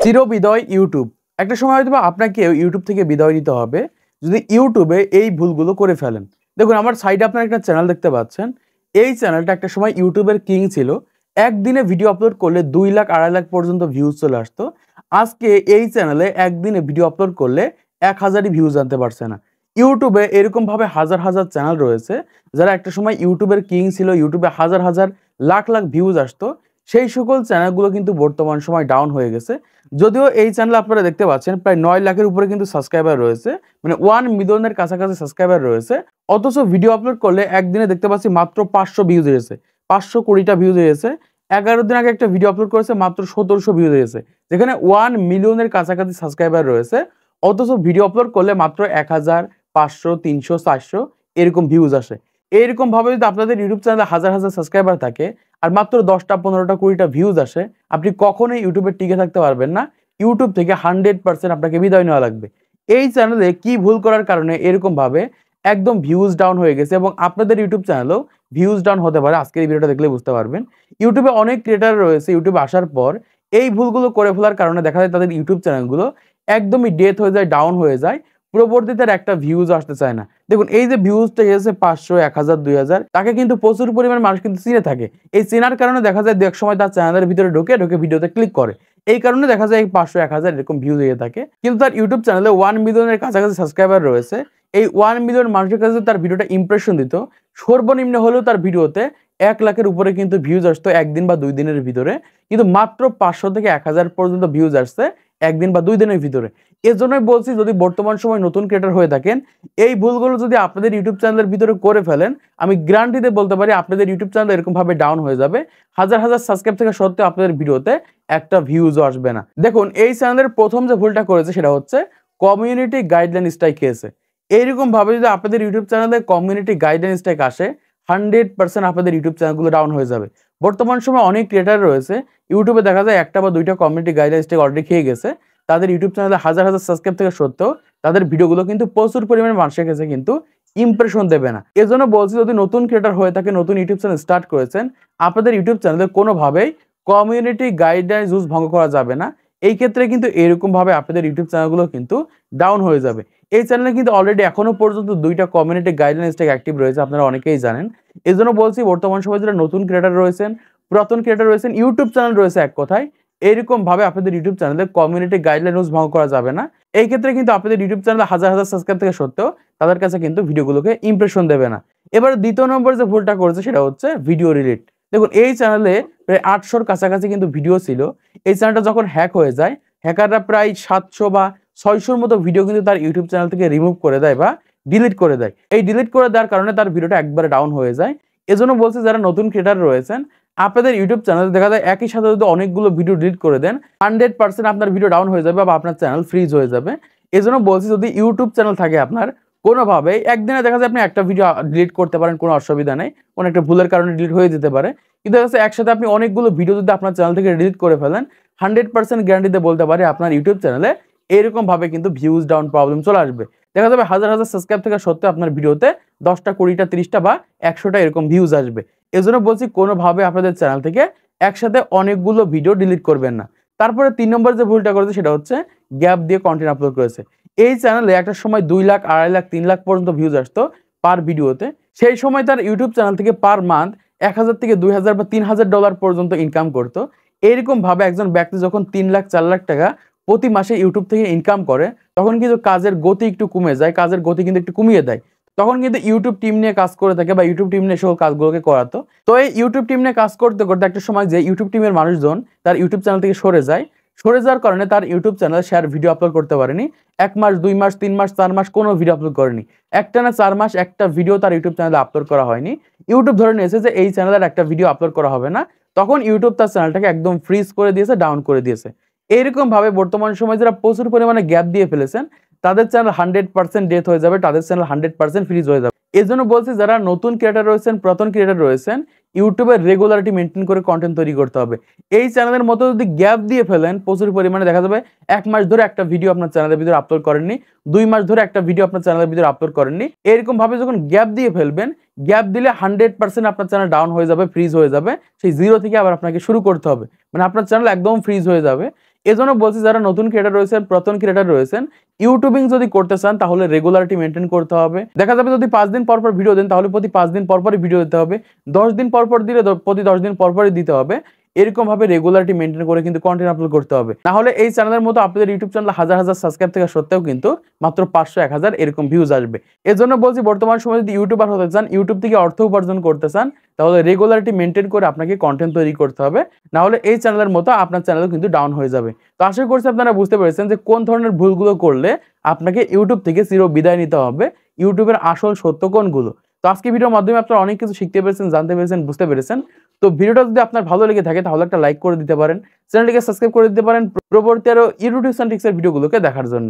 চিরবিদায় YouTube. একটা সময় হয়তোবা আপনাকে ইউটিউব থেকে বিদায় নিতে হবে যদি ইউটিউবে এই ভুলগুলো করে ফেলেন। দেখুন আমার সাইডে আপনারা একটা চ্যানেল দেখতে পাচ্ছেন। এই চ্যানেলটা একটা সময় ইউটিউবের কিং ছিল। একদিনে ভিডিও আপলোড করলে ২ লাখ ২.৫ লাখ পর্যন্ত ভিউজ চলে আসতো। আজকে এই চ্যানেলে একদিনে ভিডিও আপলোড করলে ১,০০০ই ভিউজ আনতে পারছে না। ইউটিউবে এরকমভাবে হাজার, হাজার চ্যানেল রয়েছে যারা একটা সময় ইউটিউবের কিং ছিল। ইউটিউবে হাজার, হাজার লাখ, লাখ ভিউজ আসতো। সেই সকল চ্যানেলগুলো কিন্তু বর্তমান সময় ডাউন হয়ে গেছে। যদিও এই চ্যানেলে আপনারা দেখতে পাচ্ছেন প্রায় ৯ লাখের উপরে কিন্তু সাবস্ক্রাইবার রয়েছে। মানে 1 মিলিয়নের কাছাকাছি সাবস্ক্রাইবার রয়েছে। অথচ ভিডিও আপলোড করলে একদিনে দেখতে পাচ্ছি মাত্র ৫০০ ভিউজ এসেছে। ৫২০টা ভিউজ এসেছে। ১১ দিন আগে একটা ভিডিও আপলোড করেছে মাত্র ১৭০০ ভিউজ এসেছে। যেখানে 1 মিলিয়নের কাছাকাছি সাবস্ক্রাইবার রয়েছে। অথচ ভিডিও আপলোড করলে মাত্র ১,০০০, ৫০০, ৩০০, ৪০০ এরকম ভিউজ আসে। এইরকমভাবে যদি আপনাদের ইউটিউব চ্যানেলে হাজার, হাজার সাবস্ক্রাইবার থাকে আর মাত্র ১০টা, ১৫টা, ২০টা ভিউজ আসে, আপনি কখনোই ইউটিউবে টিকে থাকতে পারবেন না। ইউটিউব থেকে 100% আপনাকে বিদায় নেওয়া লাগবে। এই চ্যানেলে কি ভুল করার কারণে এরকমভাবে একদম ভিউজ ডাউন হয়ে গেছে এবং আপনাদের ইউটিউব চ্যানেলেও ভিউজ ডাউন হতে পারে আজকের এই ভিডিওটা দেখলে বুঝতে পারবেন। ইউটিউবে অনেক ক্রিয়েটর রয়েছে ইউটিউবে আসার পর এই ভুলগুলো করে ফেলার কারণে দেখা যায় তাদের ইউটিউব চ্যানেলগুলো একদমই ডেথ হয়ে যায়, ডাউন হয়ে যায়। পরবর্তীতে আর একটা ভিউজ আসতে চায় না। দেখুন এই যে ভিউজটা এসেছে ৫০০, ১,০০০, ২,০০০ তাকে কিন্তু প্রচুর পরিমাণ মানুষ কিন্তু চিনে থাকে। এই চেনার কারণে দেখা যায় এক সময় তার চ্যানেলের ভিতরে ঢুকে ভিডিওতে ক্লিক করে। এই কারণে দেখা যায় ৫০০, ১,০০০ এরকম ভিউজ হয়ে থাকে। কিন্তু তার ইউটিউব চ্যানেলে 1 মিলিয়নের কাছাকাছি সাবস্ক্রাইবার রয়েছে। এই 1 মিলিয়ন মানুষের কাছে তার ভিডিওটা ইমপ্রেশন দিত। সর্বনিম্ন হলেও তার ভিডিওতে ১ লাখের উপরে কিন্তু ভিউজ আসতো ১ দিন বা ২ দিনের ভিতরে। কিন্তু মাত্র ৫০০ থেকে ১,০০০ পর্যন্ত ভিউজ আসছে ১ দিন বা ২ দিনের ভিতরে। এজন্যই বলছি যদি বর্তমান সময় নতুন ক্রিয়েটর হয়ে থাকেন, এই ভুলগুলো যদি আপনাদের ইউটিউব চ্যানেলের ভিতরে করে ফেলেন, আমি গ্যারান্টি দিয়ে বলতে পারি আপনাদের ইউটিউব চ্যানেল এরকমভাবে ডাউন হয়ে যাবে। হাজার, হাজার সাবস্ক্রাইব থাকা সত্ত্বেও আপনাদের ভিডিওতে একটা ভিউজও আসবে না। দেখুন এই চ্যানেলের ১ম যে ভুলটা করেছে সেটা হচ্ছে কমিউনিটি গাইডলাইন স্ট্রাইক খেয়েছে। এইরকমভাবে যদি আপনাদের ইউটিউব চ্যানেলে কমিউনিটি গাইডলাইন স্ট্রাইক আসে, 100% আপনাদের ইউটিউব চ্যানেলগুলো ডাউন হয়ে যাবে। বর্তমান সময়ে অনেক ক্রিয়েটর রয়েছে, ইউটিউবে দেখা যায় ১টা বা ২টা কমিউনিটি গাইডলাইন স্ট্রাইক অলরেডি খেয়ে গেছে। তাদের ইউটিউব চ্যানেলে হাজার, হাজার সাবস্ক্রাইব থাকা সত্ত্বেও তাদের ভিডিওগুলো কিন্তু প্রচুর পরিমাণে মানুষের কাছে কিন্তু ইমপ্রেশন দেবে না। এজন্য বলছি যদি নতুন ক্রিয়েটর হয়ে থাকে, নতুন ইউটিউব চ্যানেল স্টার্ট করেছেন, আপনাদের ইউটিউব চ্যানেলে কোনোভাবেই কমিউনিটি গাইডলাইন রুলস ভঙ্গ করা যাবে না। এই ক্ষেত্রে কিন্তু এরকমভাবে আপনাদের ইউটিউব চ্যানেলগুলো কিন্তু ডাউন হয়ে যাবে। এই চ্যানেলে কিন্তু অলরেডি এখনো পর্যন্ত 2টা কমিউনিটি গাইডলাইন স্ট্রাইক অ্যাক্টিভ রয়েছে, আপনারা অনেকেই জানেন। এজন্য বলছি বর্তমান সময়ে যারা নতুন ক্রিয়েটর রয়েছেন, পুরাতন ক্রিয়েটর রয়েছেন, ইউটিউব চ্যানেল রয়েছে এক কথায়, এরকমভাবে আপনাদের ইউটিউব চ্যানেলে কমিউনিটি গাইডলাইন রুলস ভঙ্গ করা যাবে না। এই ক্ষেত্রে কিন্তু আপনাদের ইউটিউব চ্যানেলে হাজার, হাজার সাবস্ক্রাইব থাকা সত্ত্বেও তাদের কাছে কিন্তু ভিডিওগুলোকে ইমপ্রেশন দেবে না। এবার দ্বিতীয় নম্বর যে ভুলটা করেছে সেটা হচ্ছে ভিডিও ডিলিট। দেখুন এই চ্যানেলে প্রায় ৮০০র কাছাকাছি কিন্তু ভিডিও ছিল। এই চ্যানেলটা যখন হ্যাক হয়ে যায়, হ্যাকাররা প্রায় ৭০০ বা ৬০০র মতো ভিডিও কিন্তু তার ইউটিউব চ্যানেল থেকে রিমুভ করে দেয় বা ডিলিট করে দেয়। এই ডিলিট করে দেওয়ার কারণে তার ভিডিওটা একবারে ডাউন হয়ে যায়। এজন্য বলছি যারা নতুন ক্রিয়েটর রয়েছেন, আপনাদের ইউটিউব চ্যানেলে দেখা যায় একই সাথে যদি অনেকগুলো ভিডিও ডিলিট করে দেন, 100% আপনার ভিডিও ডাউন হয়ে যাবে বা আপনার চ্যানেল ফ্রিজ হয়ে যাবে। এজন্য বলছি যদি ইউটিউব চ্যানেল থাকে আপনার, কোনোভাবেই একদিনে দেখা যায় আপনি একটা ভিডিও ডিলিট করতে পারেন, কোনো অসুবিধা নেই। কোনো একটা ভুলের কারণে ডিলিট হয়ে যেতে পারে। কিন্তু দেখা যাচ্ছে একসাথে আপনি অনেকগুলো ভিডিও যদি আপনার চ্যানেল থেকে ডিলিট করে ফেলেন, 100% গ্যারান্টি দিয়ে বলতে পারি আপনার ইউটিউব চ্যানেলে এরকমভাবে কিন্তু ভিউজ ডাউন প্রবলেম চলে আসবে। দেখা যাবে হাজার, হাজার সাবস্ক্রাইব থাকা সত্ত্বেও আপনার ভিডিওতে ১০টা, ২০টা, ৩০টা বা ১০০টা এরকম ভিউজ আসবে। এজন্য বলছি কোনোভাবে আপনাদের চ্যানেল থেকে একসাথে অনেকগুলো ভিডিও ডিলিট করবেন না। তারপরে ৩ নম্বর যে ভুলটা করেছে সেটা হচ্ছে গ্যাপ দিয়ে কনটেন্ট আপলোড করেছে। এই চ্যানেলে একটা সময় ২ লাখ, ২.৫ লাখ, ৩ লাখ পর্যন্ত ভিউজ আসতো পার ভিডিওতে। সেই সময় তার ইউটিউব চ্যানেল থেকে পার মান্থ ১,০০০ থেকে ২,০০০ বা $৩,০০০ পর্যন্ত ইনকাম করত। এরকমভাবে একজন ব্যক্তি যখন ৩ লাখ, ৪ লাখ টাকা প্রতি মাসে ইউটিউব থেকে ইনকাম করে, তখন কিন্তু কাজের গতি একটু কমে যায়, কাজের গতি কিন্তু একটু কমিয়ে দেয়। তখন কিন্তু ইউটিউব টিম নিয়ে কাজ করে থাকে বা ইউটিউব টিম নিয়ে সকল কাজগুলোকে করাতো। তো এই ইউটিউব টিম নিয়ে কাজ করতে, করতে একটা সময় যে ইউটিউব টিমের মানুষজন তার ইউটিউব চ্যানেল থেকে সরে যায়। সরে যাওয়ার কারণে তার ইউটিউব চ্যানেলে সে আর ভিডিও আপলোড করতে পারেনি। ১ মাস, ২ মাস, ৩ মাস, ৪ মাস কোনো ভিডিও আপলোড করেনি। একটানা ৪ মাস একটা ভিডিও তার ইউটিউব চ্যানেলে আপলোড করা হয়নি। ইউটিউব ধরে নিয়েছে যে এই চ্যানেলের একটা ভিডিও আপলোড করা হবে না। তখন ইউটিউব তার চ্যানেলটাকে একদম ফ্রিজ করে দিয়েছে, ডাউন করে দিয়েছে। এইরকমভাবে বর্তমান সময়ে যারা প্রচুর পরিমাণে গ্যাপ দিয়ে ফেলেছেন, তাদের চ্যানেল 100% ডেথ হয়ে যাবে, তাদের চ্যানেল 100% ফ্রিজ হয়ে যাবে। এজন্য বলছি যারা নতুন ক্রিয়েটর রয়েছেন, পুরাতন ক্রিয়েটর রয়েছেন, ইউটিউবের রেগুলারিটি মেইনটেইন করে কনটেন্ট তৈরি করতে হবে। এই চ্যানেলের মতো যদি গ্যাপ দিয়ে ফেলেন, প্রচুর পরিমাণে দেখা যাবে ১ মাস ধরে একটা ভিডিও আপনার চ্যানেলের ভিতরে আপলোড করেননি, ২ মাস ধরে একটা ভিডিও আপনার চ্যানেলের ভিতরে আপলোড করেননি। এরকমভাবে যখন গ্যাপ দিয়ে ফেলবেন, গ্যাপ দিলে 100% আপনার চ্যানেল ডাউন হয়ে যাবে, ফ্রিজ হয়ে যাবে। সেই জিরো থেকে আবার আপনাকে শুরু করতে হবে। মানে আপনার চ্যানেল একদম ফ্রিজ হয়ে যাবে। এজন্য বলছি যারা নতুন ক্রিয়েটর রয়েছেন, প্রথম ক্রিয়েটর রয়েছেন, ইউটিউবিং যদি করতে চান তাহলে রেগুলারিটি মেইনটেইন করতে হবে। দেখা যাবে যদি 5 দিন পর পর ভিডিও দেন তাহলে প্রতি 5 দিন পর পরই ভিডিও দিতে হবে। 10 দিন পর পর দিলে প্রতি 10 দিন পর পরই দিতে হবে। এরকম ভাবে রেগুলারিটি মেইনটেইন করে কিন্তু কন্টেন্ট আপলোড করতে হবে। না হলে এই চ্যানেলের মতো আপনাদের ইউটিউব চ্যানেলে হাজার হাজার সাবস্ক্রাইব থাকা সত্ত্বেও কিন্তু মাত্র 500 1000 এরকম ভিউজ আসবে। এজন্য বলছি বর্তমান সময়ে যদি ইউটিউবার হতে চান, ইউটিউব থেকে অর্থ উপার্জন করতে চান, তাহলে রেগুলারিটি মেইনটেইন করে আপনাকে কন্টেন্ট তৈরি করতে হবে। না হলে এই চ্যানেলের মতো আপনার চ্যানেলও কিন্তু ডাউন হয়ে যাবে। তো আশা করছি আপনারা বুঝতে পেরেছেন যে কোন ধরনের ভুলগুলো করলে আপনাকে ইউটিউব থেকে চির বিদায় নিতে হবে, ইউটিউবের আসল সত্য কোনগুলো। তো আজকে ভিডিওর মাধ্যমে আপনারা অনেক কিছু শিখতে পেরেছেন, জানতে পেরেছেন, বুঝতে পেরেছেন। তো ভিডিওটা যদি আপনার ভালো লেগে থাকে তাহলে একটা লাইক করে দিতে পারেন, চ্যানেলটিকে সাবস্ক্রাইব করে দিতে পারেন পরবর্তী আরো ইউটিউব টিপস এন্ড ট্রিক্সের ভিডিওগুলোকে দেখার জন্য।